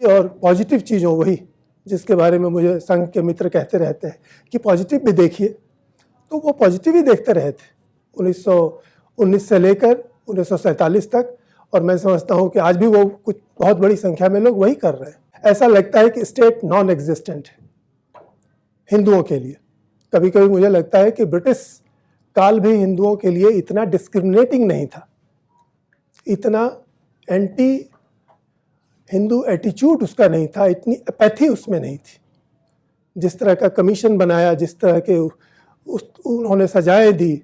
और पॉजिटिव चीज़ों वही जिसके बारे में मुझे संघ के मित्र कहते रहते हैं कि पॉजिटिव भी देखिए, तो वो पॉजिटिव ही देखते रहे थे 1919 से लेकर 1947 तक। और मैं समझता हूँ कि आज भी वो कुछ बहुत बड़ी संख्या में लोग वही कर रहे हैं। ऐसा लगता है कि स्टेट नॉन एग्जिस्टेंट है हिंदुओं के लिए। कभी कभी मुझे लगता है कि ब्रिटिश काल भी हिंदुओं के लिए इतना डिस्क्रिमिनेटिंग नहीं था, इतना एंटी हिंदू एटीट्यूड उसका नहीं था, इतनी अपैथी उसमें नहीं थी। जिस तरह का कमीशन बनाया, जिस तरह के उन्होंने सजाएं दी,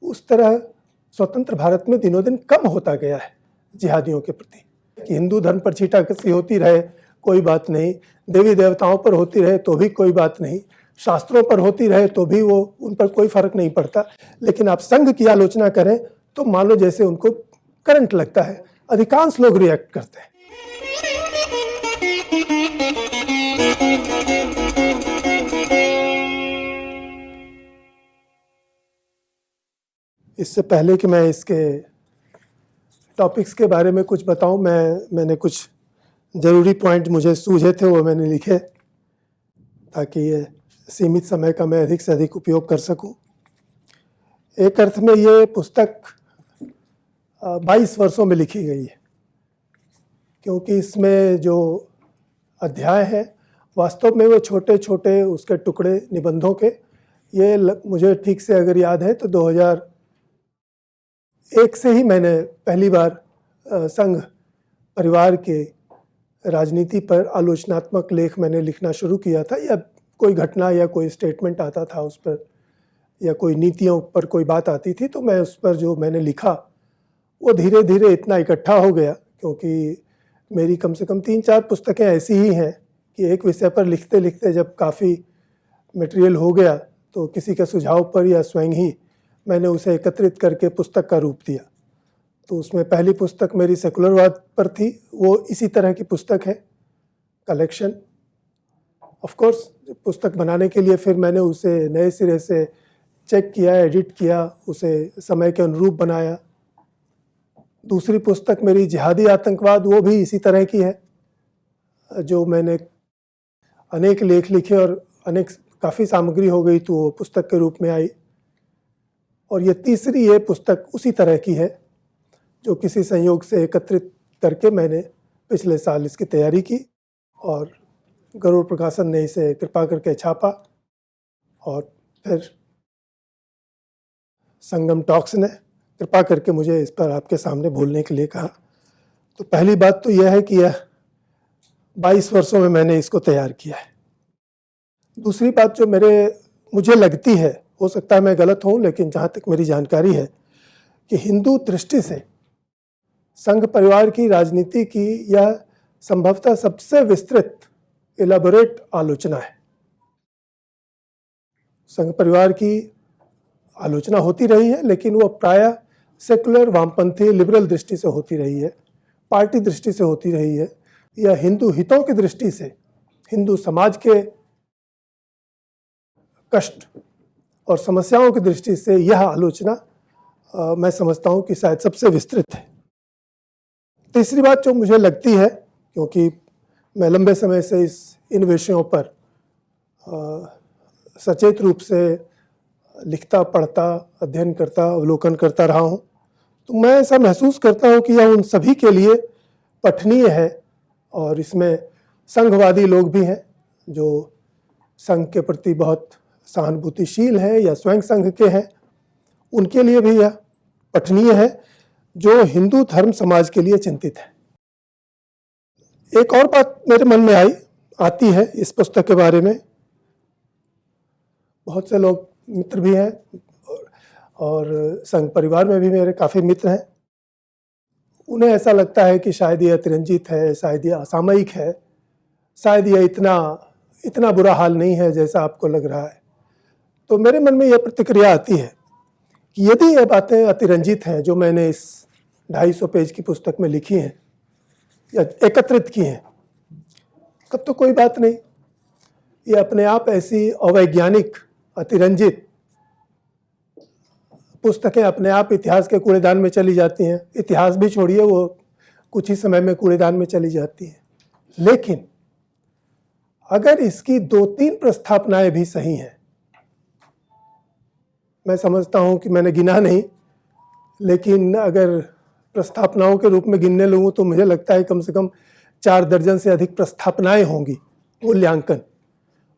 उस तरह स्वतंत्र भारत में दिनों दिन कम होता गया है जिहादियों के प्रति। कि हिंदू धर्म पर छीटाकसी होती रहे कोई बात नहीं, देवी देवताओं पर होती रहे तो भी कोई बात नहीं, शास्त्रों पर होती रहे तो भी वो उन पर कोई फर्क नहीं पड़ता। लेकिन आप संघ की आलोचना करें तो मान लो जैसे उनको करंट लगता है। अधिकांश लोग रिएक्ट करते हैं। इससे पहले कि मैं इसके टॉपिक्स के बारे में कुछ बताऊं, मैंने कुछ ज़रूरी पॉइंट मुझे सूझे थे, वो मैंने लिखे ताकि ये सीमित समय का मैं अधिक से अधिक उपयोग कर सकूं। एक अर्थ में ये पुस्तक 22 वर्षों में लिखी गई है, क्योंकि इसमें जो अध्याय है वास्तव में वो छोटे छोटे उसके टुकड़े निबंधों के। ये मुझे ठीक से अगर याद है तो 2001 से ही मैंने पहली बार संघ परिवार के राजनीति पर आलोचनात्मक लेख मैंने लिखना शुरू किया था, या कोई घटना या कोई स्टेटमेंट आता था उस पर, या कोई नीतियों पर कोई बात आती थी, तो मैं उस पर जो मैंने लिखा वो धीरे धीरे इतना इकट्ठा हो गया, क्योंकि मेरी कम से कम 3-4 पुस्तकें ऐसी ही हैं कि एक विषय पर लिखते लिखते जब काफ़ी मटेरियल हो गया तो किसी के सुझाव पर या स्वयं ही मैंने उसे एकत्रित करके पुस्तक का रूप दिया। तो उसमें पहली पुस्तक मेरी सेकुलरवाद पर थी, वो इसी तरह की पुस्तक है, कलेक्शन। ऑफ कोर्स पुस्तक बनाने के लिए फिर मैंने उसे नए सिरे से चेक किया, एडिट किया, उसे समय के अनुरूप बनाया। दूसरी पुस्तक मेरी जिहादी आतंकवाद, वो भी इसी तरह की है, जो मैंने अनेक लेख लिखे और काफ़ी सामग्री हो गई तो वो पुस्तक के रूप में आई। और ये तीसरी ये पुस्तक उसी तरह की है, जो किसी संयोग से एकत्रित करके मैंने पिछले साल इसकी तैयारी की और गरुड़ प्रकाशन ने इसे कृपा करके छापा, और फिर संगम टॉक्स ने कृपा करके मुझे इस पर आपके सामने बोलने के लिए कहा। तो पहली बात तो यह है कि यह 22 वर्षों में मैंने इसको तैयार किया है। दूसरी बात जो मुझे लगती है, हो सकता है मैं गलत हूँ, लेकिन जहाँ तक मेरी जानकारी है कि हिंदू दृष्टि से संघ परिवार की राजनीति की यह संभवतः सबसे विस्तृत इलाबोरेट आलोचना है। संघ परिवार की आलोचना होती रही है, लेकिन वो प्रायः सेकुलर, वामपंथी, लिबरल दृष्टि से होती रही है, पार्टी दृष्टि से होती रही है, या हिंदू हितों की दृष्टि से, हिंदू समाज के कष्ट और समस्याओं की दृष्टि से यह आलोचना मैं समझता हूँ कि शायद सबसे विस्तृत है। तीसरी बात जो मुझे लगती है, क्योंकि मैं लंबे समय से इन विषयों पर सचेत रूप से लिखता, पढ़ता, अध्ययन करता, अवलोकन करता रहा हूँ, तो मैं ऐसा महसूस करता हूँ कि यह उन सभी के लिए पठनीय है। और इसमें संघवादी लोग भी हैं जो संघ के प्रति बहुत सहानुभूतिशील हैं या स्वयं संघ के हैं, उनके लिए भी यह पठनीय है जो हिंदू धर्म समाज के लिए चिंतित है। एक और बात मेरे मन में आती है इस पुस्तक के बारे में। बहुत से लोग मित्र भी हैं और संघ परिवार में भी मेरे काफ़ी मित्र हैं। उन्हें ऐसा लगता है कि शायद ये अतिरंजित है, शायद ये असामयिक है, शायद ये इतना बुरा हाल नहीं है जैसा आपको लग रहा है। तो मेरे मन में यह प्रतिक्रिया आती है कि यदि ये बातें अतिरंजित हैं जो मैंने इस 250 पेज की पुस्तक में लिखी हैं या एकत्रित की हैं, तब तो कोई बात नहीं। ये अपने आप ऐसी अवैज्ञानिक, अतिरंजित पुस्तकें अपने आप इतिहास के कूड़ेदान में चली जाती हैं। इतिहास भी छोड़िए, वो कुछ ही समय में कूड़ेदान में चली जाती हैं। लेकिन अगर इसकी 2-3 प्रस्थापनाएं भी सही हैं, मैं समझता हूं कि मैंने गिना नहीं, लेकिन अगर प्रस्थापनाओं के रूप में गिनने लगूं तो मुझे लगता है कम से कम 4 दर्जन से अधिक प्रस्थापनाएं होंगी मूल्यांकन।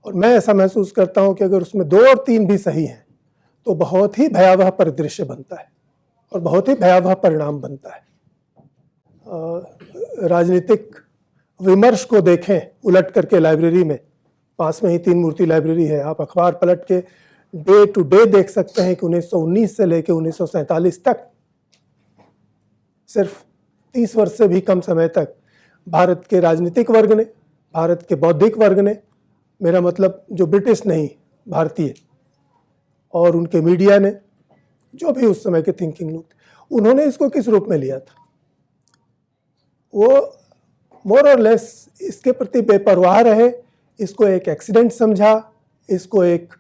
और मैं ऐसा महसूस करता हूं कि अगर उसमें 2 और 3 भी सही हैं तो बहुत ही भयावह परिदृश्य बनता है और बहुत ही भयावह परिणाम बनता है। राजनीतिक विमर्श को देखें उलट करके लाइब्रेरी में, पास में ही 3 मूर्ति लाइब्रेरी है, आप अखबार पलट के डे टू डे देख सकते हैं कि 1919 से लेकर 1947 तक, सिर्फ 30 वर्ष से भी कम समय तक भारत के राजनीतिक वर्ग ने, भारत के बौद्धिक वर्ग ने, मेरा मतलब जो ब्रिटिश नहीं भारतीय, और उनके मीडिया ने, जो भी उस समय के थिंकिंग लोग थे, उन्होंने इसको किस रूप में लिया था? वो मोर और लेस इसके प्रति बेपरवाह रहे, इसको एक एक्सीडेंट समझा, इसको एक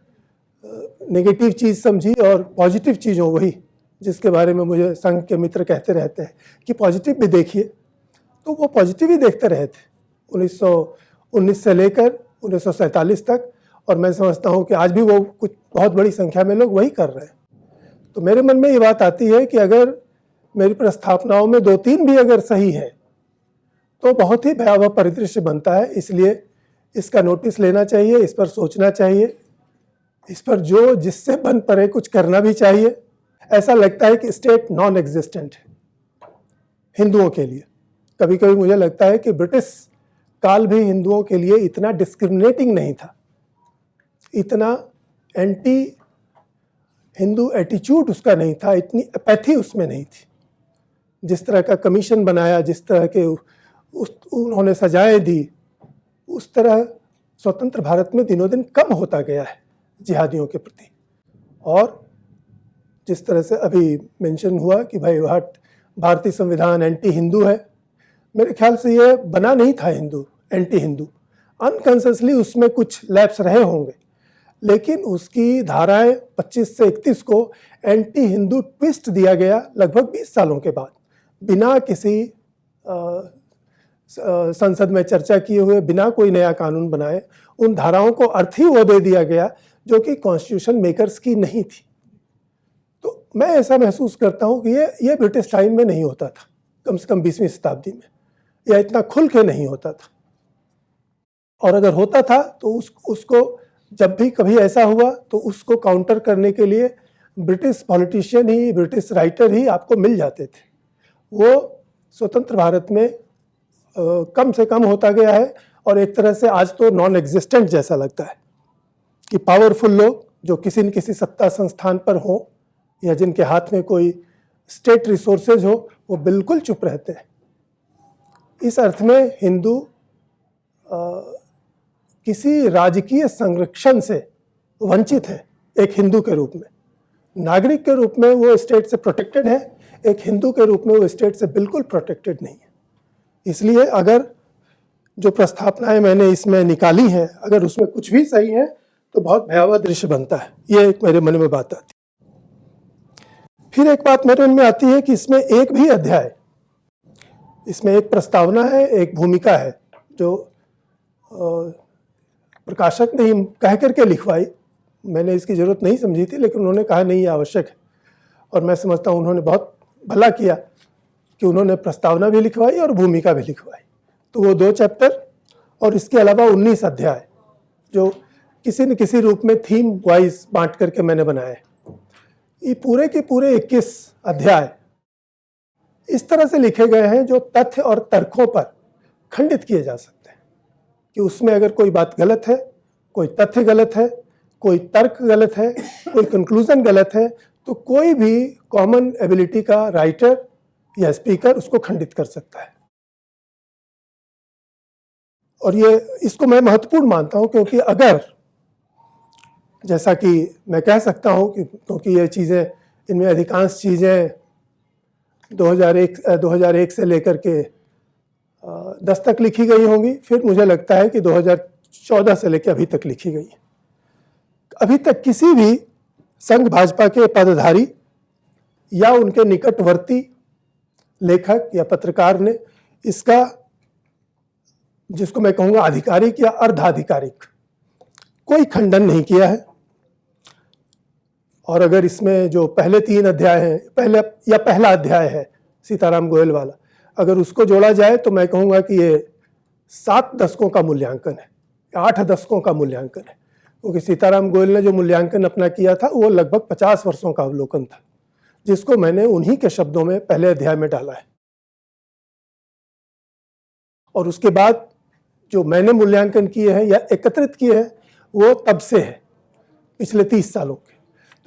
नेगेटिव चीज़ समझी, और पॉजिटिव चीज़ों वही जिसके बारे में मुझे संघ के मित्र कहते रहते हैं कि पॉजिटिव भी देखिए, तो वो पॉजिटिव ही देखते रहे थे 1919 से लेकर 1947 तक। और मैं समझता हूँ कि आज भी वो कुछ बहुत बड़ी संख्या में लोग वही कर रहे हैं। तो मेरे मन में ये बात आती है कि अगर मेरी प्रस्थापनाओं में 2-3 भी अगर सही है तो बहुत ही भयावह परिदृश्य बनता है। इसलिए इसका नोटिस लेना चाहिए, इस पर सोचना चाहिए, इस पर जो जिससे बन पड़े कुछ करना भी चाहिए। ऐसा लगता है कि स्टेट नॉन एग्जिस्टेंट है हिंदुओं के लिए। कभी कभी मुझे लगता है कि ब्रिटिश काल भी हिंदुओं के लिए इतना डिस्क्रिमिनेटिंग नहीं था, इतना एंटी हिंदू एटीट्यूड उसका नहीं था, इतनी अपैथी उसमें नहीं थी। जिस तरह का कमीशन बनाया, जिस तरह के उन्होंने सजाएं दी, उस तरह स्वतंत्र भारत में दिनों दिन कम होता गया है जिहादियों के प्रति। और जिस तरह से अभी मेंशन हुआ कि भाई भारतीय संविधान एंटी हिंदू है, मेरे ख्याल से ये बना नहीं था हिंदू एंटी हिंदू, अनकॉन्शियसली उसमें कुछ लैप्स रहे होंगे, लेकिन उसकी धाराएं 25 से 31 को एंटी हिंदू ट्विस्ट दिया गया लगभग 20 सालों के बाद, बिना किसी संसद में चर्चा किए हुए, बिना कोई नया कानून बनाए। उन धाराओं को अर्थ ही वो दे दिया गया जो कि कॉन्स्टिट्यूशन मेकर्स की नहीं थी। तो मैं ऐसा महसूस करता हूँ कि ये ब्रिटिश टाइम में नहीं होता था, कम से कम 20वीं शताब्दी में, या इतना खुल के नहीं होता था। और अगर होता था तो उसको जब भी कभी ऐसा हुआ तो उसको काउंटर करने के लिए ब्रिटिश पॉलिटिशियन ही, ब्रिटिश राइटर ही आपको मिल जाते थे। वो स्वतंत्र भारत में कम से कम होता गया है, और एक तरह से आज तो नॉन एग्जिस्टेंट जैसा लगता है कि पावरफुल लोग जो किसी न किसी सत्ता संस्थान पर हों या जिनके हाथ में कोई स्टेट रिसोर्सेज हो, वो बिल्कुल चुप रहते हैं। इस अर्थ में हिंदू किसी राजकीय संरक्षण से वंचित है। एक हिंदू के रूप में, नागरिक के रूप में वो स्टेट से प्रोटेक्टेड है, एक हिंदू के रूप में वो स्टेट से बिल्कुल प्रोटेक्टेड नहीं है। इसलिए अगर जो प्रस्थापनाएं मैंने इसमें निकाली हैं, अगर उसमें कुछ भी सही है तो बहुत भयावह दृश्य बनता है। ये एक मेरे मन में बात आती है। फिर एक बात मेरे मन में आती है कि इसमें एक भी अध्याय, इसमें एक प्रस्तावना है, एक भूमिका है जो प्रकाशक ने कह करके लिखवाई। मैंने इसकी जरूरत नहीं समझी थी, लेकिन उन्होंने कहा नहीं, ये आवश्यक है। और मैं समझता हूँ उन्होंने बहुत भला किया कि उन्होंने प्रस्तावना भी लिखवाई और भूमिका भी लिखवाई। तो वो 2 चैप्टर और इसके अलावा 19 अध्याय जो किसी न किसी रूप में थीम वाइज बांट करके मैंने बनाए। ये पूरे के पूरे 21 अध्याय इस तरह से लिखे गए हैं जो तथ्य और तर्कों पर खंडित किए जा सकते हैं कि उसमें अगर कोई बात गलत है, कोई तथ्य गलत है, कोई तर्क गलत है, कोई कंक्लूजन गलत है, तो कोई भी कॉमन एबिलिटी का राइटर या स्पीकर उसको खंडित कर सकता है। और ये इसको मैं महत्वपूर्ण मानता हूं, क्योंकि अगर, जैसा कि मैं कह सकता हूं कि क्योंकि ये चीज़ें, इनमें अधिकांश चीज़ें 2001 से लेकर के 10 तक लिखी गई होंगी, फिर मुझे लगता है कि 2014 से लेकर अभी तक लिखी गई है। अभी तक किसी भी संघ भाजपा के पदधारी या उनके निकटवर्ती लेखक या पत्रकार ने इसका जिसको मैं कहूँगा आधिकारिक या अर्धाधिकारिक, कोई खंडन नहीं किया है। और अगर इसमें जो पहले 3 अध्याय हैं, पहला अध्याय है सीताराम गोयल वाला, अगर उसको जोड़ा जाए तो मैं कहूँगा कि ये 7 दशकों का मूल्यांकन है, 8 दशकों का मूल्यांकन है, क्योंकि सीताराम गोयल ने जो मूल्यांकन अपना किया था वो लगभग 50 वर्षों का अवलोकन था, जिसको मैंने उन्हीं के शब्दों में पहले अध्याय में डाला है। और उसके बाद जो मैंने मूल्यांकन किए हैं या एकत्रित किए हैं वो तब से है, पिछले 30 सालों के।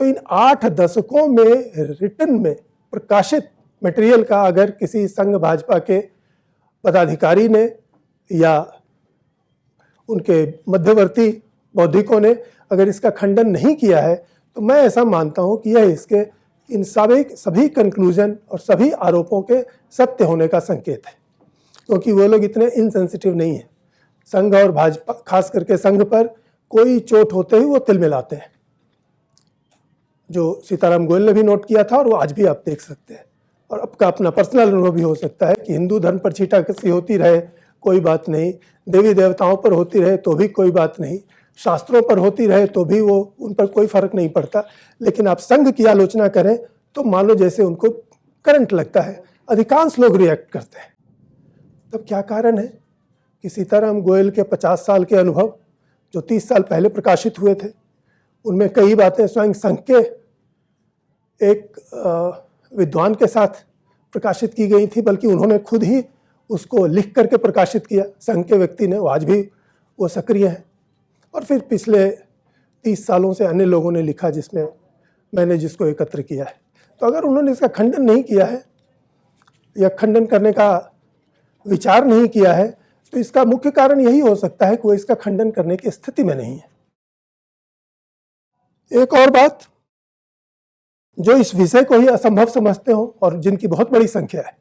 तो इन 8 दशकों में रिटन में प्रकाशित मटेरियल का अगर किसी संघ भाजपा के पदाधिकारी ने या उनके मध्यवर्ती बौद्धिकों ने अगर इसका खंडन नहीं किया है, तो मैं ऐसा मानता हूं कि यह इसके इन सभी कंक्लूजन और सभी आरोपों के सत्य होने का संकेत है, क्योंकि वो लोग इतने इनसेंसिटिव नहीं हैं। संघ और भाजपा, खास करके संघ पर कोई चोट होते ही वो तिलमिलाते हैं, जो सीताराम गोयल ने भी नोट किया था और वो आज भी आप देख सकते हैं। और आपका अपना पर्सनल अनुभव भी हो सकता है कि हिंदू धर्म पर छींटाकशी होती रहे कोई बात नहीं, देवी देवताओं पर होती रहे तो भी कोई बात नहीं, शास्त्रों पर होती रहे तो भी वो उन पर कोई फर्क नहीं पड़ता, लेकिन आप संघ की आलोचना करें तो मान लो जैसे उनको करंट लगता है। अधिकांश लोग रिएक्ट करते हैं। तब क्या कारण है कि सीताराम गोयल के 50 साल के अनुभव जो 30 साल पहले प्रकाशित हुए थे, उनमें कई बातें स्वयं संघ के एक विद्वान के साथ प्रकाशित की गई थी, बल्कि उन्होंने खुद ही उसको लिख करके प्रकाशित किया। संघ के व्यक्ति ने, वो आज भी वो सक्रिय हैं। और फिर पिछले 30 सालों से अन्य लोगों ने लिखा, जिसमें मैंने जिसको एकत्र किया है। तो अगर उन्होंने इसका खंडन नहीं किया है या खंडन करने का विचार नहीं किया है, तो इसका मुख्य कारण यही हो सकता है कि वो इसका खंडन करने की स्थिति में नहीं है। एक और बात, जो इस विषय को ही असंभव समझते हो और जिनकी बहुत बड़ी संख्या है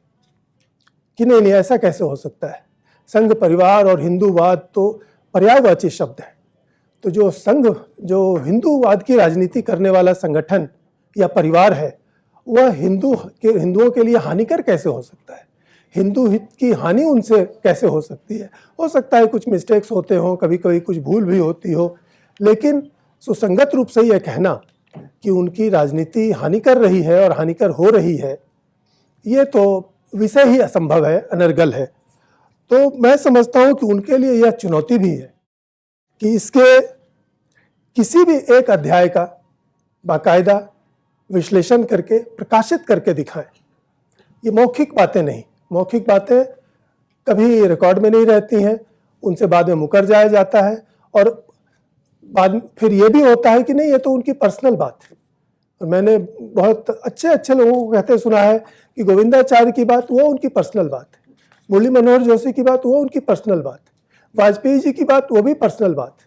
कि नहीं ऐसा कैसे हो सकता है, संघ परिवार और हिंदूवाद तो पर्यायवाची शब्द है, तो जो संघ, जो हिंदूवाद की राजनीति करने वाला संगठन या परिवार है, वह हिंदुओं के लिए हानिकर कैसे हो सकता है, हिंदू हित की हानि उनसे कैसे हो सकती है। हो सकता है कुछ मिस्टेक्स होते हों, कभी कभी कुछ भूल भी होती हो, लेकिन सुसंगत रूप से यह कहना कि उनकी राजनीति हानि कर रही है और हानिकर हो रही है, ये तो विषय ही असंभव है, अनर्गल है। तो मैं समझता हूं कि उनके लिए यह चुनौती भी है कि इसके किसी भी एक अध्याय का बाकायदा विश्लेषण करके प्रकाशित करके दिखाएं। ये मौखिक बातें नहीं, मौखिक बातें कभी रिकॉर्ड में नहीं रहती हैं, उनसे बाद में मुकर जाया जाता है और बाद फिर ये भी होता है कि नहीं ये तो उनकी पर्सनल बात है। और मैंने बहुत अच्छे लोगों को कहते सुना है कि गोविंदाचार्य की बात वो उनकी पर्सनल बात है, मुरली मनोहर जोशी की बात वो उनकी पर्सनल बात है, वाजपेयी जी की बात वो भी पर्सनल बात है।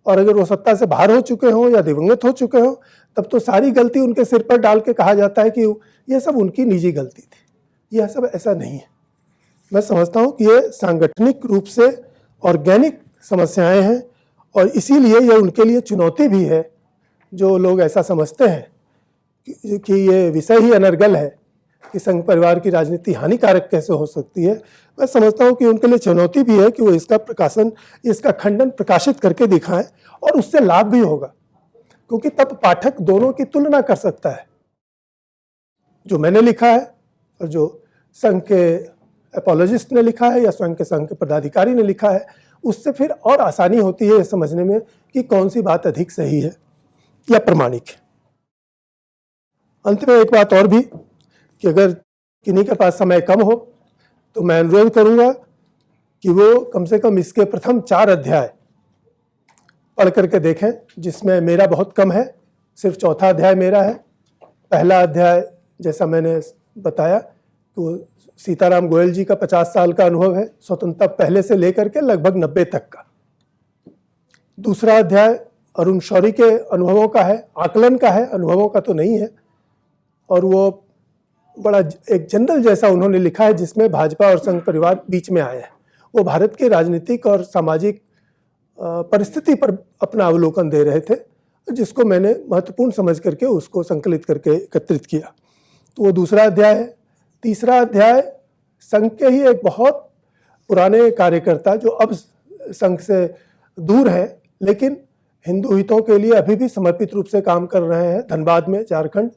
और अगर वो सत्ता से बाहर हो चुके हों या दिवंगत हो चुके हों, तब तो सारी गलती उनके सिर पर डाल के कहा जाता है कि ये सब उनकी निजी गलती थी। यह सब ऐसा नहीं है। मैं समझता हूँ कि ये सांगठनिक रूप से ऑर्गेनिक समस्याएं हैं और इसीलिए यह उनके लिए चुनौती भी है। जो लोग ऐसा समझते हैं कि ये विषय ही अनर्गल है कि संघ परिवार की राजनीति हानिकारक कैसे हो सकती है, मैं समझता हूँ कि उनके लिए चुनौती भी है कि वो इसका खंडन प्रकाशित करके दिखाएं और उससे लाभ भी होगा, क्योंकि तब पाठक दोनों की तुलना कर सकता है, जो मैंने लिखा है और जो संघ के एपोलॉजिस्ट ने लिखा है या स्वयं के संघ के पदाधिकारी ने लिखा है। उससे फिर और आसानी होती है ये समझने में कि कौन सी बात अधिक सही है या प्रमाणिक है। अंत में एक बात और भी कि अगर किन्हीं के पास समय कम हो तो मैं अनुरोध करूंगा कि वो कम से कम इसके प्रथम 4 अध्याय पढ़ करके देखें, जिसमें मेरा बहुत कम है, सिर्फ चौथा अध्याय मेरा है। पहला अध्याय जैसा मैंने बताया तो सीताराम गोयल जी का 50 साल का अनुभव है, स्वतंत्रता पहले से लेकर के लगभग 90 तक का। दूसरा अध्याय अरुण शौरी के अनुभवों का है, आकलन का है, अनुभवों का तो नहीं है। और वो बड़ा एक जनरल जैसा उन्होंने लिखा है, जिसमें भाजपा और संघ परिवार बीच में आए हैं। वो भारत के राजनीतिक और सामाजिक परिस्थिति पर अपना अवलोकन दे रहे थे, जिसको मैंने महत्वपूर्ण समझ करके उसको संकलित करके एकत्रित किया। तो वो दूसरा अध्याय है। तीसरा अध्याय संघ के ही एक बहुत पुराने कार्यकर्ता जो अब संघ से दूर हैं, लेकिन हिंदू हितों के लिए अभी भी समर्पित रूप से काम कर रहे हैं धनबाद में, झारखंड।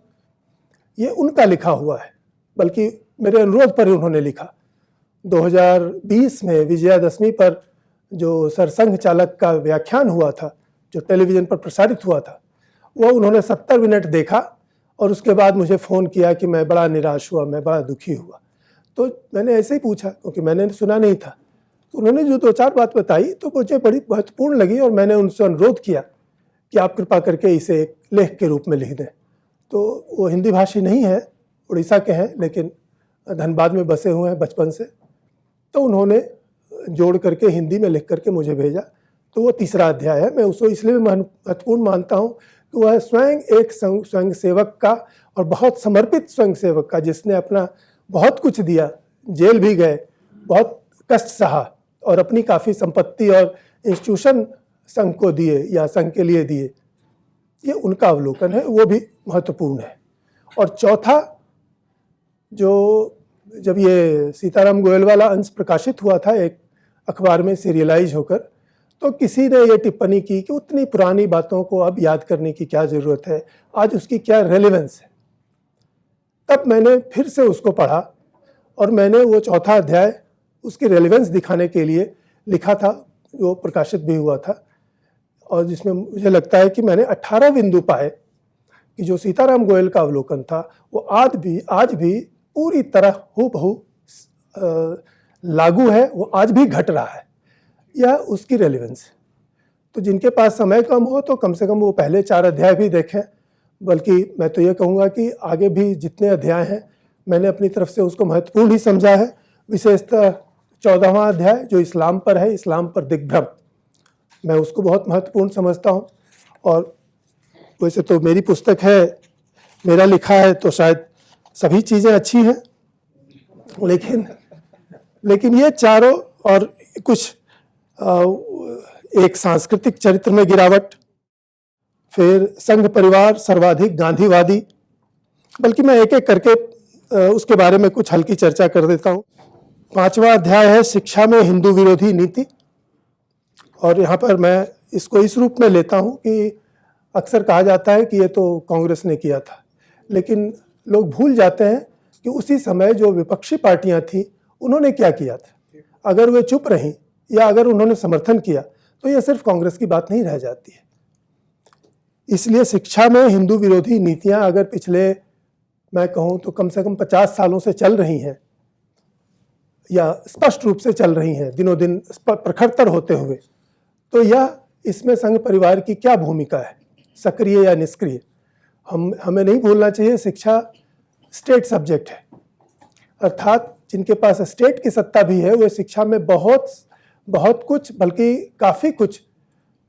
ये उनका लिखा हुआ है, बल्कि मेरे अनुरोध पर उन्होंने लिखा। 2020 में विजयादशमी पर जो सरसंघ चालक का व्याख्यान हुआ था, जो टेलीविज़न पर प्रसारित हुआ था, वो उन्होंने 70 मिनट देखा और उसके बाद मुझे फ़ोन किया कि मैं बड़ा निराश हुआ, मैं बड़ा दुखी हुआ। तो मैंने ऐसे ही पूछा, क्योंकि मैंने सुना नहीं था। तो उन्होंने जो 2-4 बात बताई तो मुझे बड़ी महत्वपूर्ण लगी और मैंने उनसे अनुरोध किया कि आप कृपा करके इसे एक लेख के रूप में लिख दें। तो वो हिंदी भाषी नहीं है, उड़ीसा के हैं, लेकिन धनबाद में बसे हुए हैं बचपन से। तो उन्होंने जोड़ करके हिंदी में लिख करके मुझे भेजा। तो वो तीसरा अध्याय है। मैं उसको इसलिए महत्वपूर्ण मानता हूँ कि वह स्वयं एक स्वयं सेवक का, और बहुत समर्पित स्वयं सेवक का, जिसने अपना बहुत कुछ दिया, जेल भी गए, बहुत कष्ट सहा और अपनी काफ़ी संपत्ति और इंस्टीट्यूशन संघ को दिए या संघ के लिए दिए। ये उनका अवलोकन है, वो भी महत्वपूर्ण है। और चौथा, जो जब ये सीताराम गोयल वाला अंश प्रकाशित हुआ था एक अखबार में सीरियलाइज होकर, तो किसी ने ये टिप्पणी की कि उतनी पुरानी बातों को अब याद करने की क्या ज़रूरत है, आज उसकी क्या रेलेवेंस है। तब मैंने फिर से उसको पढ़ा और मैंने वो चौथा अध्याय उसकी रेलेवेंस दिखाने के लिए लिखा था, जो प्रकाशित भी हुआ था, और जिसमें मुझे लगता है कि मैंने 18 बिंदु पाए कि जो सीताराम गोयल का अवलोकन था वो आज भी पूरी तरह हूबहू लागू है, वो आज भी घट रहा है, यह उसकी रेलेवेंस है। तो जिनके पास समय कम हो तो कम से कम वो पहले 4 अध्याय भी देखें, बल्कि मैं तो ये कहूँगा कि आगे भी जितने अध्याय हैं मैंने अपनी तरफ से उसको महत्वपूर्ण ही समझा है। विशेषतः 14वां अध्याय जो इस्लाम पर है, इस्लाम पर दिग्भ्रम, मैं उसको बहुत महत्वपूर्ण समझता हूँ। और वैसे तो मेरी पुस्तक है, मेरा लिखा है, तो शायद सभी चीज़ें अच्छी हैं, लेकिन ये चारों, और कुछ एक सांस्कृतिक चरित्र में गिरावट, फिर संघ परिवार सर्वाधिक गांधीवादी, बल्कि मैं एक एक करके उसके बारे में कुछ हल्की चर्चा कर देता हूँ। 5वां अध्याय है शिक्षा में हिंदू विरोधी नीति, और यहाँ पर मैं इसको इस रूप में लेता हूँ कि अक्सर कहा जाता है कि ये तो कांग्रेस ने किया था, लेकिन लोग भूल जाते हैं कि उसी समय जो विपक्षी पार्टियां थीं उन्होंने क्या किया था। अगर वे चुप रहीं या अगर उन्होंने समर्थन किया तो ये सिर्फ कांग्रेस की बात नहीं रह जाती है। इसलिए शिक्षा में हिंदू विरोधी नीतियां अगर पिछले, मैं कहूँ तो कम से कम 50 सालों से चल रही हैं, या स्पष्ट रूप से चल रही हैं, दिनों दिन प्रखरतर होते हुए, तो यह इसमें संघ परिवार की क्या भूमिका है, सक्रिय या निष्क्रिय। हमें नहीं भूलना चाहिए शिक्षा स्टेट सब्जेक्ट है, अर्थात जिनके पास स्टेट की सत्ता भी है वो शिक्षा में बहुत कुछ, बल्कि काफ़ी कुछ,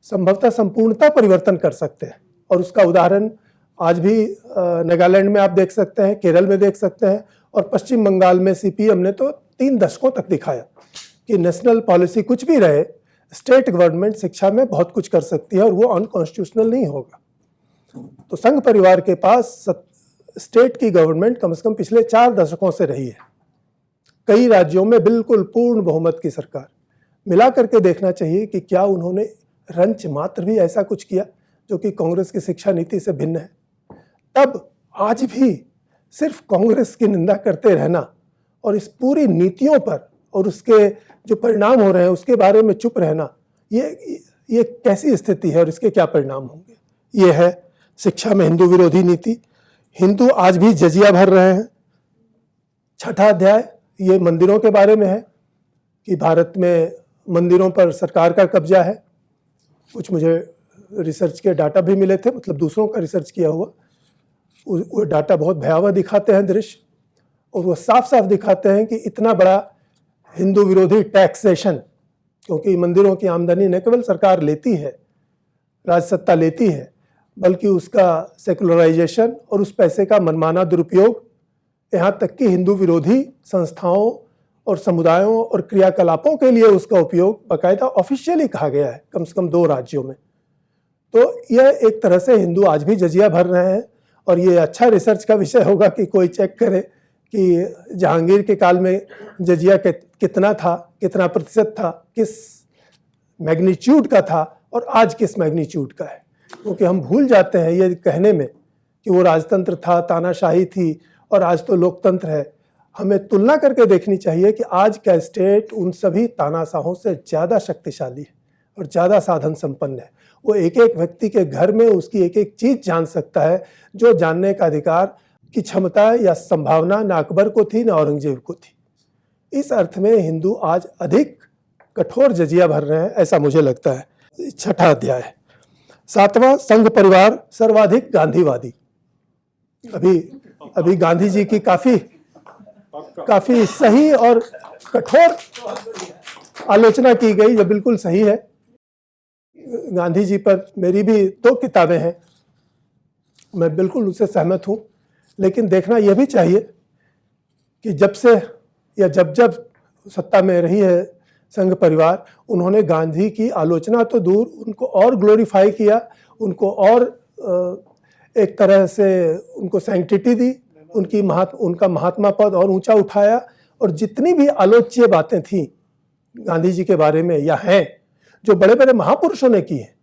संभवतः संपूर्णता परिवर्तन कर सकते हैं। और उसका उदाहरण आज भी नागालैंड में आप देख सकते हैं, केरल में देख सकते हैं, और पश्चिम बंगाल में सीपीएम ने तो 3 दशकों तक दिखाया कि नेशनल पॉलिसी कुछ भी रहे, स्टेट गवर्नमेंट शिक्षा में बहुत कुछ कर सकती है और वो अनकॉन्स्टिट्यूशनल नहीं होगा। तो संघ परिवार के पास स्टेट की गवर्नमेंट कम से कम पिछले 4 दशकों से रही है, कई राज्यों में बिल्कुल पूर्ण बहुमत की सरकार। मिला करके देखना चाहिए कि क्या उन्होंने रंच मात्र भी ऐसा कुछ किया जो कि कांग्रेस की शिक्षा नीति से भिन्न है। तब आज भी सिर्फ कांग्रेस की निंदा करते रहना और इस पूरी नीतियों पर और उसके जो परिणाम हो रहे हैं उसके बारे में चुप रहना, ये कैसी स्थिति है और इसके क्या परिणाम होंगे। ये है शिक्षा में हिंदू विरोधी नीति। हिंदू आज भी जजिया भर रहे हैं। 6ठा अध्याय ये मंदिरों के बारे में है कि भारत में मंदिरों पर सरकार का कब्जा है। कुछ मुझे रिसर्च के डाटा भी मिले थे, मतलब दूसरों का रिसर्च किया हुआ, वो डाटा बहुत भयावह दिखाते हैं दृश्य, और वो साफ साफ दिखाते हैं कि इतना बड़ा हिंदू विरोधी टैक्सेशन, क्योंकि मंदिरों की आमदनी न केवल सरकार लेती है, राजसत्ता लेती है, बल्कि उसका सेकुलराइजेशन और उस पैसे का मनमाना दुरुपयोग, यहाँ तक कि हिंदू विरोधी संस्थाओं और समुदायों और क्रियाकलापों के लिए उसका उपयोग बाकायदा ऑफिशियली कहा गया है कम से कम 2 राज्यों में। तो यह एक तरह से हिंदू आज भी जजिया भर रहे हैं, और ये अच्छा रिसर्च का विषय होगा कि कोई चेक करे कि जहांगीर के काल में जजिया कितना था, कितना प्रतिशत था, किस मैग्नीट्यूड का था और आज किस मैग्नीट्यूड का है। क्योंकि हम भूल जाते हैं ये कहने में कि वो राजतंत्र था, तानाशाही थी और आज तो लोकतंत्र है। हमें तुलना करके देखनी चाहिए कि आज का स्टेट उन सभी तानाशाहों से ज़्यादा शक्तिशाली है और ज़्यादा साधन संपन्न है। वो एक एक व्यक्ति के घर में उसकी एक एक चीज़ जान सकता है, जो जानने का अधिकार की क्षमता या संभावना न अकबर को थी न औरंगजेब को थी। इस अर्थ में हिंदू आज अधिक कठोर जजिया भर रहे हैं, ऐसा मुझे लगता है। छठा अध्याय, 7वां, संघ परिवार सर्वाधिक गांधीवादी। अभी गांधी जी की काफी सही और कठोर आलोचना की गई, जो बिल्कुल सही है। गांधी जी पर मेरी भी 2 किताबें हैं, मैं बिल्कुल उससे सहमत हूं। लेकिन देखना यह भी चाहिए कि जब से या जब सत्ता में रही है संघ परिवार, उन्होंने गांधी की आलोचना तो दूर, उनको और ग्लोरीफाई किया, उनको और एक तरह से उनको सैंक्टिटी दी, उनका महात्मा पद और ऊंचा उठाया। और जितनी भी आलोच्य बातें थीं गांधी जी के बारे में या हैं, जो बड़े बड़े महापुरुषों ने की हैं,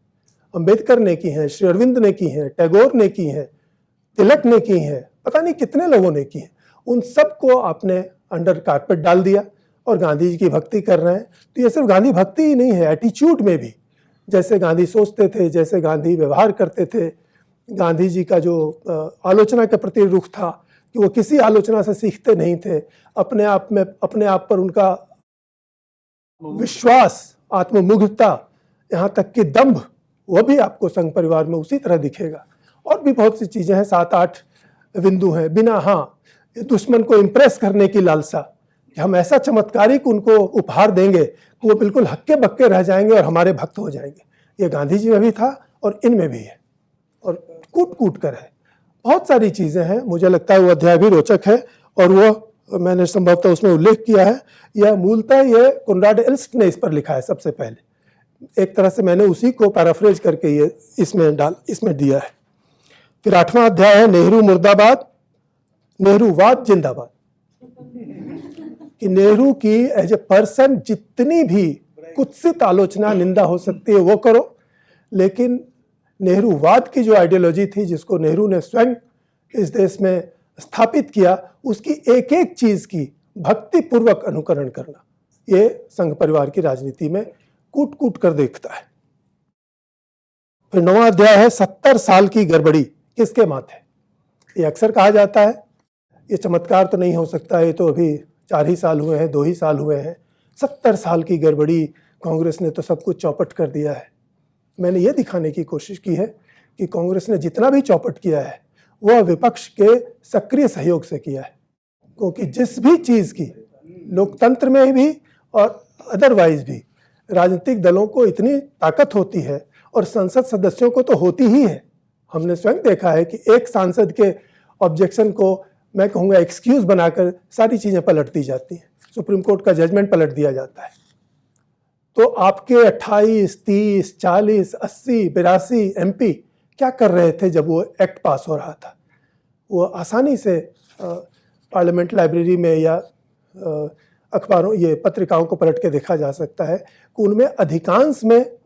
अंबेडकर ने की हैं, श्री अरविंद ने की हैं, टैगोर ने की हैं, तिलक ने की हैं, पता नहीं कितने लोगों ने की हैं, उन सबको आपने अंडर कारपेट डाल दिया और गांधी जी की भक्ति कर रहे हैं। तो ये सिर्फ गांधी भक्ति ही नहीं है, एटीट्यूड में भी, जैसे गांधी सोचते थे, जैसे गांधी व्यवहार करते थे, गांधी जी का जो आलोचना के प्रति रुख था कि वो किसी आलोचना से सीखते नहीं थे, अपने आप पर उनका विश्वास, आत्ममुग्धता, यहाँ तक कि दंभ, वह भी आपको संघ परिवार में उसी तरह दिखेगा। और भी बहुत सी चीजें हैं, 7-8 बिंदु हैं। बिना दुश्मन को इम्प्रेस करने की लालसा, कि हम ऐसा चमत्कारिक उनको उपहार देंगे कि वो बिल्कुल हक्के बक्के रह जाएंगे और हमारे भक्त हो जाएंगे। ये गांधी जी में भी था और इनमें भी है, और कूट कूट कर है। बहुत सारी चीजें हैं, मुझे लगता है वो अध्याय भी रोचक है और वो मैंने संभवतः उसमें उल्लेख किया है। यह मूलतः ये कोनराड एल्स्ट ने इस पर लिखा है सबसे पहले। एक तरह से मैंने उसी को पैराफ्रेज करके ये इसमें दिया है। फिर 8वां अध्याय है नेहरू मुर्दाबाद, नेहरूवाद जिंदाबाद। कि नेहरू की एज ए पर्सन जितनी भी कुत्सित आलोचना, निंदा हो सकती है वो करो, लेकिन नेहरूवाद की जो आइडियोलॉजी थी, जिसको नेहरू ने स्वयं इस देश में स्थापित किया, उसकी एक एक चीज की भक्तिपूर्वक अनुकरण करना, ये संघ परिवार की राजनीति में कूट कूट कर देखता है। फिर 9वां अध्याय है 70 साल की गड़बड़ी किसके माथे। ये अक्सर कहा जाता है, ये चमत्कार तो नहीं हो सकता, ये तो अभी 4 ही साल हुए हैं, 2 ही साल हुए हैं, 70 साल की गड़बड़ी, कांग्रेस ने तो सब कुछ चौपट कर दिया है। मैंने ये दिखाने की कोशिश की है कि कांग्रेस ने जितना भी चौपट किया है वह विपक्ष के सक्रिय सहयोग से किया है। क्योंकि जिस भी चीज़ की लोकतंत्र में भी और अदरवाइज भी राजनीतिक दलों को इतनी ताकत होती है, और संसद सदस्यों को तो होती ही है। हमने स्वयं देखा है कि एक सांसद के ऑब्जेक्शन को मैं कहूँगा एक्सक्यूज बनाकर सारी चीज़ें पलट दी जाती हैं, सुप्रीम कोर्ट का जजमेंट पलट दिया जाता है। तो आपके 28, 30, 40, 80, 82 MP क्या कर रहे थे जब वो एक्ट पास हो रहा था? वो आसानी से पार्लियामेंट लाइब्रेरी में या अखबारों, ये पत्रिकाओं को पलट के देखा जा सकता है कि उनमें अधिकांश में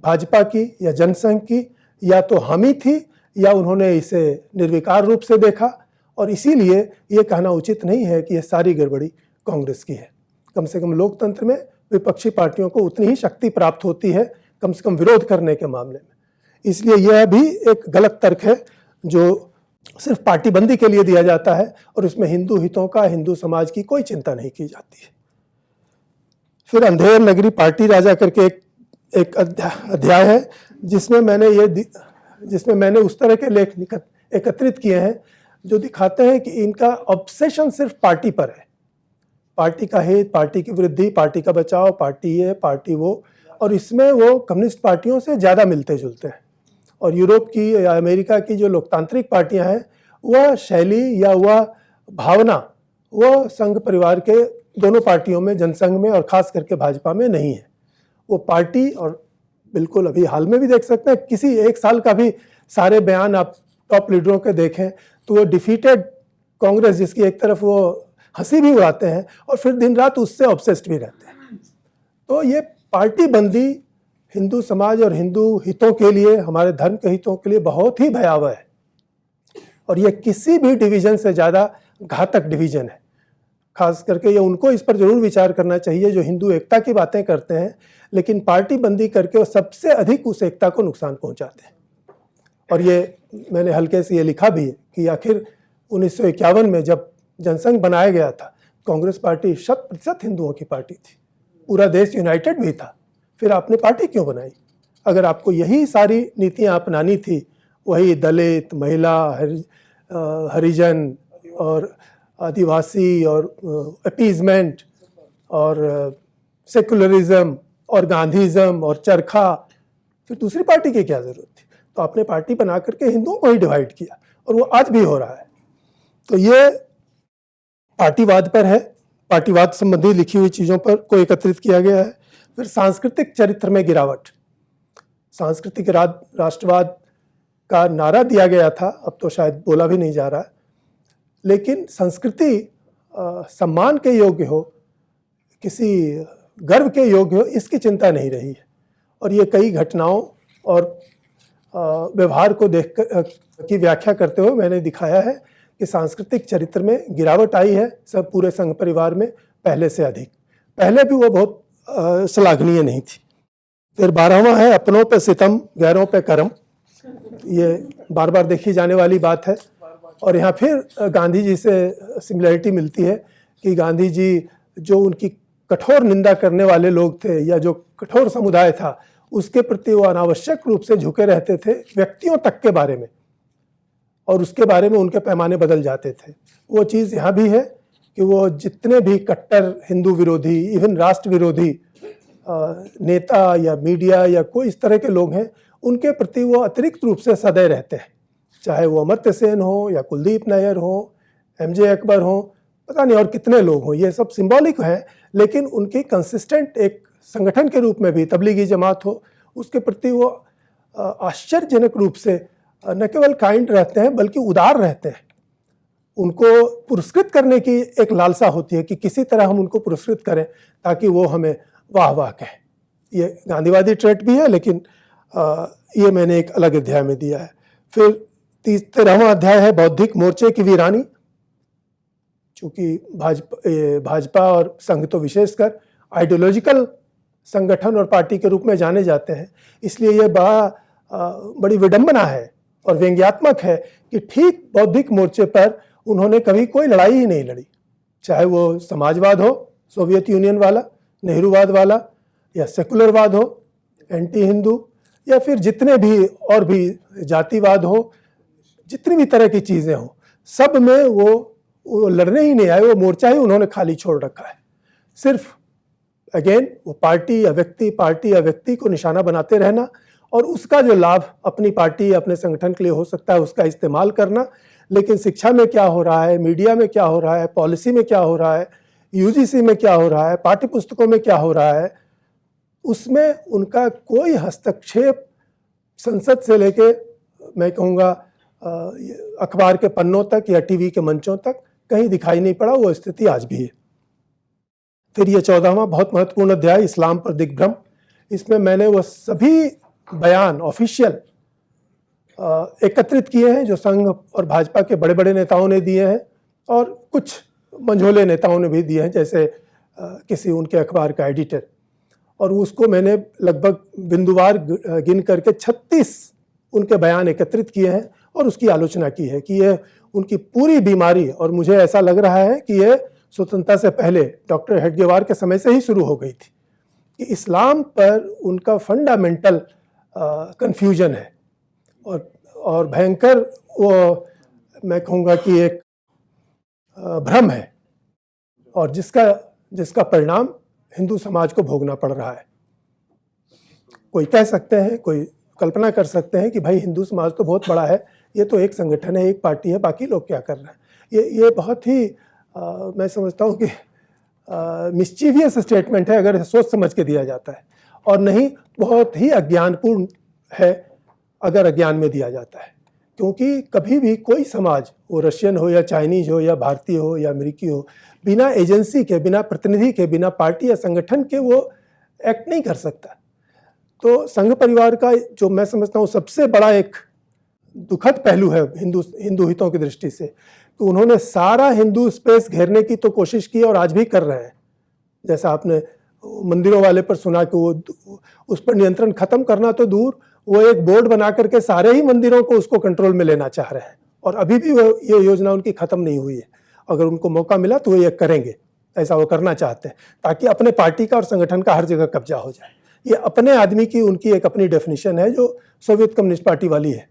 भाजपा की या जनसंघ की या तो हामी थी या उन्होंने इसे निर्विकार रूप से देखा। और इसीलिए ये कहना उचित नहीं है कि यह सारी गड़बड़ी कांग्रेस की है। कम से कम लोकतंत्र में विपक्षी पार्टियों को उतनी ही शक्ति प्राप्त होती है, कम से कम विरोध करने के मामले में। इसलिए यह भी एक गलत तर्क है जो सिर्फ पार्टीबंदी के लिए दिया जाता है, और इसमें हिंदू हितों का, हिंदू समाज की कोई चिंता नहीं की जाती है। फिर अंधेर नगरी पार्टी राजा करके एक अध्याय है जिसमें मैंने उस तरह के लेख एकत्रित किए हैं जो दिखाते हैं कि इनका ऑब्सेशन सिर्फ पार्टी पर है, पार्टी का हित, पार्टी की वृद्धि, पार्टी का बचाव, पार्टी ये, पार्टी वो, और इसमें वो कम्युनिस्ट पार्टियों से ज़्यादा मिलते जुलते हैं। और यूरोप की या अमेरिका की जो लोकतांत्रिक पार्टियां हैं, वह शैली या वह भावना वह संघ परिवार के दोनों पार्टियों में, जनसंघ में और खास करके भाजपा में नहीं है। वो पार्टी, और बिल्कुल अभी हाल में भी देख सकते हैं, किसी एक साल का भी सारे बयान आप टॉप लीडरों के देखें तो वो डिफीटेड कांग्रेस जिसकी एक तरफ वो हंसी भी उड़ाते हैं और फिर दिन रात उससे ऑब्सेस्ड भी रहते हैं। तो ये पार्टी बंदी हिंदू समाज और हिंदू हितों के लिए, हमारे धर्म के हितों के लिए बहुत ही भयावह है और ये किसी भी डिवीजन से ज़्यादा घातक डिवीजन है। खास करके ये उनको इस पर जरूर विचार करना चाहिए जो हिंदू एकता की बातें करते हैं, लेकिन पार्टी बंदी करके वो सबसे अधिक उस एकता को नुकसान पहुंचाते हैं। और ये मैंने हल्के से ये लिखा भी है कि आखिर 1951 में जब जनसंघ बनाया गया था, कांग्रेस पार्टी 100% हिंदुओं की पार्टी थी, पूरा देश यूनाइटेड भी था। फिर आपने पार्टी क्यों बनाई? अगर आपको यही सारी नीतियां अपनानी थी, वही दलित, महिला, हरिजन और आदिवासी और अपीजमेंट और सेकुलरिज्म और गांधीज़म और चरखा, फिर दूसरी पार्टी की क्या ज़रूरत थी? तो आपने पार्टी बना करके हिंदुओं को ही डिवाइड किया और वो आज भी हो रहा है। तो ये पार्टीवाद पर है, पार्टीवाद संबंधी लिखी हुई चीज़ों पर को एकत्रित किया गया है। फिर सांस्कृतिक चरित्र में गिरावट, सांस्कृतिक राष्ट्रवाद का नारा दिया गया था, अब तो शायद बोला भी नहीं जा रहा है, लेकिन संस्कृति सम्मान के योग्य हो, किसी गर्व के योग्य हो, इसकी चिंता नहीं रही है। और ये कई घटनाओं और व्यवहार को देख की व्याख्या करते हुए मैंने दिखाया है कि सांस्कृतिक चरित्र में गिरावट आई है सब पूरे संघ परिवार में पहले से अधिक। पहले भी वो बहुत श्लाघनीय नहीं थी। फिर 12वां है अपनों पे सितम गैरों पे करम। ये बार बार देखी जाने वाली बात है और यहाँ फिर गांधी जी से सिमिलरिटी मिलती है कि गांधी जी जो उनकी कठोर निंदा करने वाले लोग थे या जो कठोर समुदाय था उसके प्रति वो अनावश्यक रूप से झुके रहते थे व्यक्तियों तक के बारे में, और उसके बारे में उनके पैमाने बदल जाते थे। वो चीज़ यहाँ भी है कि वो जितने भी कट्टर हिंदू विरोधी, इवन राष्ट्र विरोधी नेता या मीडिया या कोई इस तरह के लोग हैं, उनके प्रति वो अतिरिक्त रूप से सदैव रहते हैं, चाहे वो अमर्त्य सेन हो या कुलदीप नैयर हो, एमजे अकबर हो, पता नहीं और कितने लोग हों। ये सब सिंबॉलिक है, लेकिन उनकी कंसिस्टेंट एक संगठन के रूप में भी तबलीगी जमात हो, उसके प्रति वो आश्चर्यजनक रूप से न केवल काइंड रहते हैं बल्कि उदार रहते हैं। उनको पुरस्कृत करने की एक लालसा होती है कि किसी तरह हम उनको पुरस्कृत करें ताकि वो हमें वाह वाह कहें। ये गांधीवादी ट्रेट भी है, लेकिन ये मैंने एक अलग अध्याय में दिया है। फिर 13वां अध्याय है बौद्धिक मोर्चे की वीरानी। चूंकि भाजपा और संघ तो विशेषकर आइडियोलॉजिकल संगठन और पार्टी के रूप में जाने जाते हैं, इसलिए ये बड़ी विडंबना है और व्यंग्यात्मक है कि ठीक बौद्धिक मोर्चे पर उन्होंने कभी कोई लड़ाई ही नहीं लड़ी, चाहे वो समाजवाद हो, सोवियत यूनियन वाला, नेहरूवाद वाला, या सेकुलरवाद हो, एंटी हिंदू, या फिर जितने भी और भी जातिवाद हो, जितनी भी तरह की चीज़ें हों, सब में वो लड़ने ही नहीं आए, वो मोर्चा ही उन्होंने खाली छोड़ रखा है। सिर्फ अगेन वो पार्टी या व्यक्ति को निशाना बनाते रहना और उसका जो लाभ अपनी पार्टी अपने संगठन के लिए हो सकता है उसका इस्तेमाल करना। लेकिन शिक्षा में क्या हो रहा है, मीडिया में क्या हो रहा है, पॉलिसी में क्या हो रहा है, यूजीसी में क्या हो रहा है, पाठ्य पुस्तकों में क्या हो रहा है, उसमें उनका कोई हस्तक्षेप संसद से लेके मैं कहूँगा अखबार के पन्नों तक या टीवी के मंचों तक कहीं दिखाई नहीं पड़ा। वो स्थिति आज भी है। फिर ये 14वां बहुत महत्वपूर्ण अध्याय इस्लाम पर दिग्भ्रम। इसमें मैंने वो सभी बयान ऑफिशियल एकत्रित किए हैं जो संघ और भाजपा के बड़े बड़े नेताओं ने दिए हैं और कुछ मंझोले नेताओं ने भी दिए हैं, जैसे किसी उनके अखबार का एडिटर, और उसको मैंने लगभग बिंदुवार गिन करके 36 उनके बयान एकत्रित किए हैं और उसकी आलोचना की है कि ये उनकी पूरी बीमारी, और मुझे ऐसा लग रहा है कि ये स्वतंत्रता से पहले डॉक्टर हेडगेवार के समय से ही शुरू हो गई थी, कि इस्लाम पर उनका फंडामेंटल कंफ्यूजन है और भयंकर वो मैं कहूँगा कि एक भ्रम है, और जिसका परिणाम हिंदू समाज को भोगना पड़ रहा है। कोई कह सकते हैं, कोई कल्पना कर सकते हैं कि भाई हिंदू समाज तो बहुत बड़ा है, ये तो एक संगठन है, एक पार्टी है, बाकी लोग क्या कर रहे हैं। ये बहुत ही मैं समझता हूँ कि मिस्चीवियस स्टेटमेंट है अगर सोच समझ के दिया जाता है, और नहीं बहुत ही अज्ञानपूर्ण है अगर अज्ञान में दिया जाता है। क्योंकि कभी भी कोई समाज, वो रशियन हो या चाइनीज हो या भारतीय हो या अमेरिकी हो, बिना एजेंसी के, बिना प्रतिनिधि के, बिना पार्टी या संगठन के वो एक्ट नहीं कर सकता। तो संघ परिवार का जो मैं समझता हूँ सबसे बड़ा एक दुखद पहलू है हिंदू हितों की दृष्टि से, कि उन्होंने सारा हिंदू स्पेस घेरने की तो कोशिश की और आज भी कर रहे हैं। जैसा आपने मंदिरों वाले पर सुना कि वो उस पर नियंत्रण खत्म करना तो दूर, वो एक बोर्ड बना करके सारे ही मंदिरों को उसको कंट्रोल में लेना चाह रहे हैं, और अभी भी ये योजना उनकी खत्म नहीं हुई है। अगर उनको मौका मिला तो वो ये करेंगे, ऐसा वो करना चाहते हैं, ताकि अपने पार्टी का और संगठन का हर जगह कब्जा हो जाए। ये अपने आदमी की उनकी एक अपनी डेफिनेशन है जो सोवियत कम्युनिस्ट पार्टी वाली है,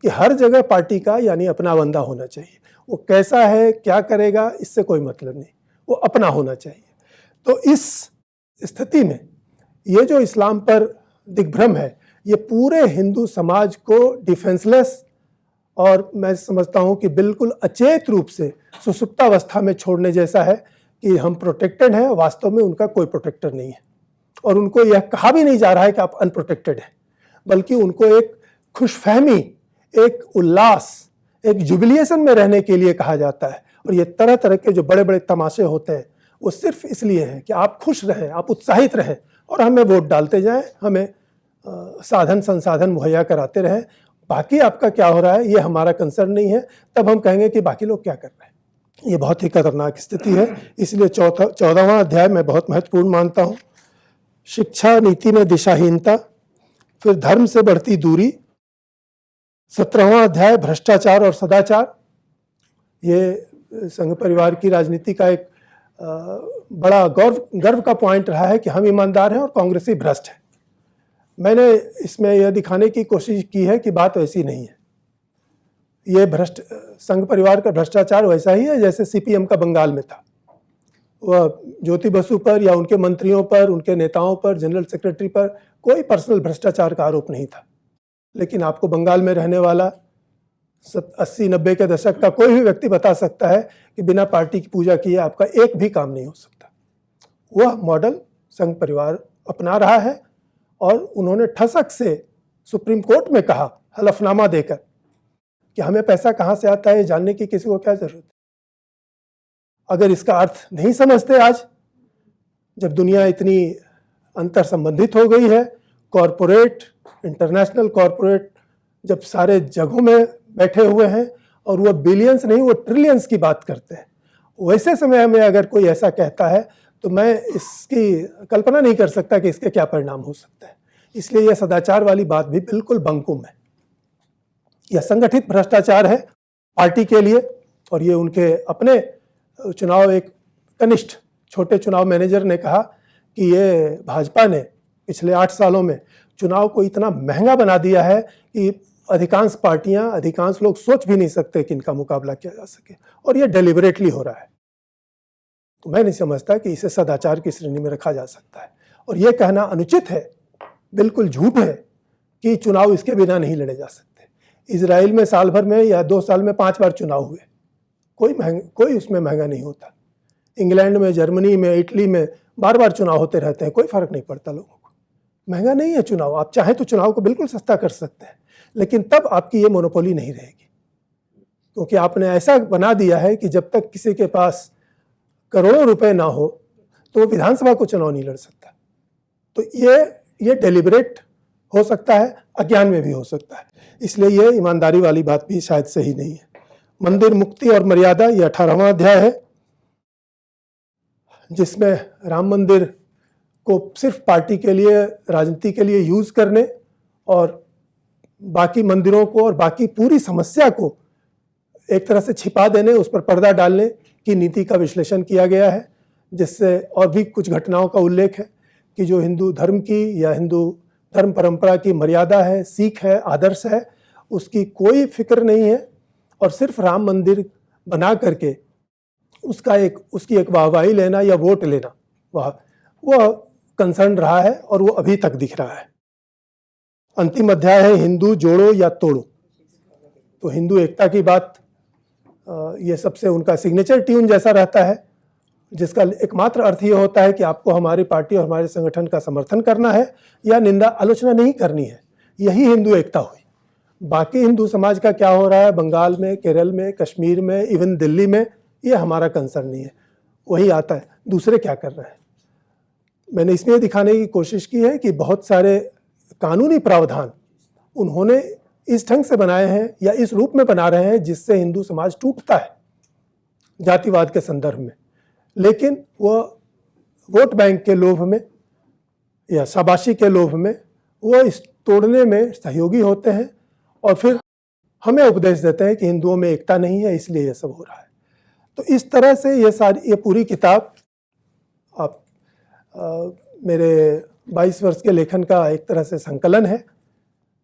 कि हर जगह पार्टी का यानी अपना बंदा होना चाहिए। वो कैसा है, क्या करेगा, इससे कोई मतलब नहीं, वो अपना होना चाहिए। तो इस स्थिति में ये जो इस्लाम पर दिग्भ्रम है, ये पूरे हिंदू समाज को डिफेंसलेस और मैं समझता हूँ कि बिल्कुल अचेत रूप से सुसुप्तावस्था में छोड़ने जैसा है, कि हम प्रोटेक्टेड हैं, वास्तव में उनका कोई प्रोटेक्टर नहीं है। और उनको यह कहा भी नहीं जा रहा है कि आप अनप्रोटेक्टेड हैं, बल्कि उनको एक खुशफहमी, एक उल्लास, एक जुबिलिएशन में रहने के लिए कहा जाता है। और ये तरह तरह के जो बड़े बड़े तमाशे होते हैं, वो सिर्फ इसलिए हैं कि आप खुश रहें, आप उत्साहित रहें और हमें वोट डालते जाएं, हमें साधन संसाधन मुहैया कराते रहें। बाकी आपका क्या हो रहा है ये हमारा कंसर्न नहीं है। तब हम कहेंगे कि बाकी लोग क्या कर रहे हैं। ये बहुत ही खतरनाक स्थिति है। इसलिए 14वां अध्याय मैं बहुत महत्वपूर्ण मानता हूँ। शिक्षा नीति में दिशाहीनता, फिर धर्म से बढ़ती दूरी। 17वां अध्याय भ्रष्टाचार और सदाचार। ये संघ परिवार की राजनीति का एक बड़ा गर्व का पॉइंट रहा है कि हम ईमानदार हैं और कांग्रेसी भ्रष्ट है। मैंने इसमें यह दिखाने की कोशिश की है कि बात वैसी नहीं है। ये संघ परिवार का भ्रष्टाचार वैसा ही है जैसे सीपीएम का बंगाल में था। वह ज्योति बसु पर या उनके मंत्रियों पर, उनके नेताओं पर, जनरल सेक्रेटरी पर कोई पर्सनल भ्रष्टाचार का आरोप नहीं था। लेकिन आपको बंगाल में रहने वाला 80-90 के दशक का कोई भी व्यक्ति बता सकता है कि बिना पार्टी की पूजा किए आपका एक भी काम नहीं हो सकता। वह मॉडल संघ परिवार अपना रहा है और उन्होंने ठसक से सुप्रीम कोर्ट में कहा, हलफनामा देकर, कि हमें पैसा कहां से आता है जानने की किसी को क्या जरूरत है। अगर इसका अर्थ नहीं समझते आज, जब दुनिया इतनी अंतर संबंधित हो गई है, कॉरपोरेट, इंटरनेशनल कॉरपोरेट जब सारे जगहों में बैठे हुए हैं और वो बिलियंस नहीं वो ट्रिलियंस की बात करते हैं, वैसे समय में अगर कोई ऐसा कहता है तो मैं इसकी कल्पना नहीं कर सकता कि इसके क्या परिणाम हो सकते हैं। इसलिए यह सदाचार वाली बात भी बिल्कुल बंकुम है। यह संगठित भ्रष्टाचार है पार्टी के लिए, और ये उनके अपने चुनाव, एक कनिष्ठ छोटे चुनाव मैनेजर ने कहा कि ये भाजपा ने पिछले 8 सालों में चुनाव को इतना महंगा बना दिया है कि अधिकांश पार्टियां, अधिकांश लोग सोच भी नहीं सकते कि इनका मुकाबला किया जा सके, और ये डेलिबरेटली हो रहा है। तो मैं नहीं समझता कि इसे सदाचार की श्रेणी में रखा जा सकता है। और यह कहना अनुचित है, बिल्कुल झूठ है कि चुनाव इसके बिना नहीं लड़े जा सकते। इजराइल में साल भर में या 2 साल में 5 बार चुनाव हुए, कोई उसमें महंगा नहीं होता। इंग्लैंड में, जर्मनी में, इटली में बार बार चुनाव होते रहते हैं, कोई फर्क नहीं पड़ता लोगों को। महंगा नहीं है चुनाव। आप चाहें तो चुनाव को बिल्कुल सस्ता कर सकते हैं, लेकिन तब आपकी ये मोनोपोली नहीं रहेगी, क्योंकि आपने ऐसा बना दिया है कि जब तक किसी के पास करोड़ों रुपए ना हो तो विधानसभा को चुनाव नहीं लड़ सकता। तो ये डेलिबरेट हो सकता है, अज्ञान में भी हो सकता है। इसलिए ये ईमानदारी वाली बात भी शायद सही नहीं है। मंदिर मुक्ति और मर्यादा, ये 18वां अध्याय है, जिसमें राम मंदिर को सिर्फ पार्टी के लिए, राजनीति के लिए यूज करने और बाकी मंदिरों को और बाकी पूरी समस्या को एक तरह से छिपा देने, उस पर पर्दा डालने की नीति का विश्लेषण किया गया है। जिससे और भी कुछ घटनाओं का उल्लेख है कि जो हिंदू धर्म की या हिंदू धर्म परंपरा की मर्यादा है, सीख है, आदर्श है, उसकी कोई फिक्र नहीं है, और सिर्फ राम मंदिर बना करके उसकी एक वाहवाही लेना या वोट लेना, वह कंसर्न रहा है और वो अभी तक दिख रहा है। अंतिम अध्याय है हिंदू जोड़ो या तोड़ो। तो हिंदू एकता की बात, ये सबसे उनका सिग्नेचर ट्यून जैसा रहता है, जिसका एकमात्र अर्थ ये होता है कि आपको हमारी पार्टी और हमारे संगठन का समर्थन करना है या निंदा, आलोचना नहीं करनी है। यही हिंदू एकता हुई। बाकी हिंदू समाज का क्या हो रहा है बंगाल में, केरल में, कश्मीर में, इवन दिल्ली में, ये हमारा कंसर्न नहीं है। वही आता है दूसरे क्या कर रहे हैं। मैंने इसलिए दिखाने की कोशिश की है कि बहुत सारे कानूनी प्रावधान उन्होंने इस ढंग से बनाए हैं या इस रूप में बना रहे हैं जिससे हिंदू समाज टूटता है जातिवाद के संदर्भ में, लेकिन वह वोट बैंक के लोभ में या शाबाशी के लोभ में वो इस तोड़ने में सहयोगी होते हैं और फिर हमें उपदेश देते हैं कि हिंदुओं में एकता नहीं है इसलिए ये सब हो रहा है। तो इस तरह से ये पूरी किताब आप मेरे 22 वर्ष के लेखन का एक तरह से संकलन है,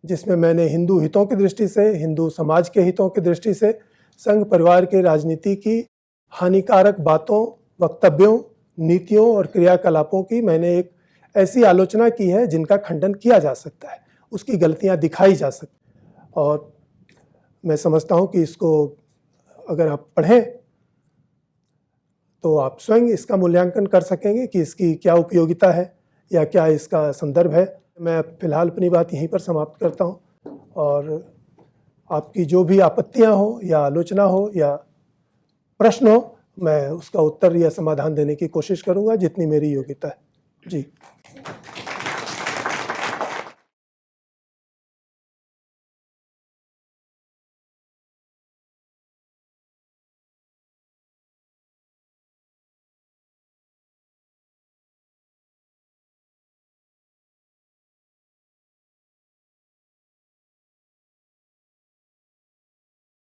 जिसमें मैंने हिंदू हितों की दृष्टि से, हिंदू समाज के हितों की दृष्टि से संघ परिवार के राजनीति की हानिकारक बातों, वक्तव्यों, नीतियों और क्रियाकलापों की मैंने एक ऐसी आलोचना की है जिनका खंडन किया जा सकता है, उसकी गलतियां दिखाई जा सकती। और मैं समझता हूं कि इसको अगर आप पढ़ें तो आप स्वयं इसका मूल्यांकन कर सकेंगे कि इसकी क्या उपयोगिता है या क्या इसका संदर्भ है। मैं फिलहाल अपनी बात यहीं पर समाप्त करता हूं और आपकी जो भी आपत्तियां हो या आलोचना हो या प्रश्न हो, मैं उसका उत्तर या समाधान देने की कोशिश करूंगा जितनी मेरी योग्यता है। जी।